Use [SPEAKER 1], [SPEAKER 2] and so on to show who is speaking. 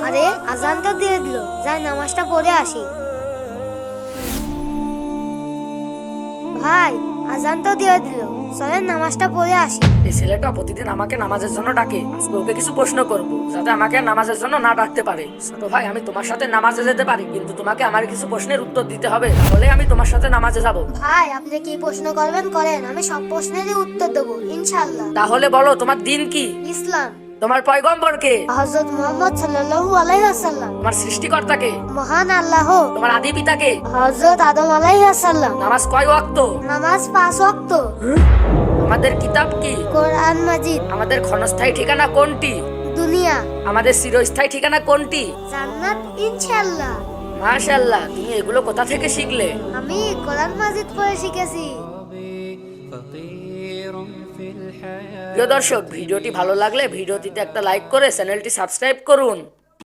[SPEAKER 1] আরে আজান তো দিয়ে দিল, যাই নামাজটা পড়ে আসি। ভাই আজান তো দিয়ে দিল, চলেন নামাজটা পড়ে আসি।
[SPEAKER 2] এই ছেলেটা প্রতিদিন আমাকে নামাজের জন্য ডাকে, আজকে ওকে কিছু প্রশ্ন করব যাতে আমাকে নামাজের জন্য না ডাকতে পারে। ছোট ভাই, আমি তোমার সাথে নামাজে যেতে পারি, কিন্তু তোমাকে আমার কিছু প্রশ্নের উত্তর দিতে হবে, তাহলে আমি তোমার সাথে নামাজে যাব।
[SPEAKER 1] ভাই আপনি কি প্রশ্ন করবেন করেন, আমি সব প্রশ্নেরই উত্তর দেবো ইনশাআল্লাহ।
[SPEAKER 2] তাহলে বলো, তোমার দিন কি?
[SPEAKER 1] ইসলাম।
[SPEAKER 2] তোমার পয়গম্বর কে?
[SPEAKER 1] হযরত মুহাম্মদ সাল্লাল্লাহু আলাইহি ওয়াসাল্লাম।
[SPEAKER 2] তোমার সৃষ্টিকর্তা কে?
[SPEAKER 1] মহান আল্লাহ।
[SPEAKER 2] তোমার আদি পিতা কে?
[SPEAKER 1] হযরত আদম আলাইহিস সালাম।
[SPEAKER 2] নামাজ কয় ওয়াক্ত?
[SPEAKER 1] নামাজ 5 ওয়াক্ত।
[SPEAKER 2] আমাদের কিতাব কি?
[SPEAKER 1] কোরআন মাজিদ।
[SPEAKER 2] আমাদের ক্ষণস্থায়ী ঠিকানা কোনটি?
[SPEAKER 1] দুনিয়া।
[SPEAKER 2] আমাদের চিরস্থায়ী ঠিকানা কোনটি?
[SPEAKER 1] জান্নাত ইনশাআল্লাহ।
[SPEAKER 2] মাশাআল্লাহ, তুমি এগুলো কোথা থেকে শিখলে?
[SPEAKER 1] আমি কোরআন মাজিদ পড়ে শিখেছি।
[SPEAKER 2] প্রিয় দর্শক, ভিডিওটি ভালো লাগলে ভিডিওটিতে একটা লাইক করে চ্যানেলটি সাবস্ক্রাইব করুন।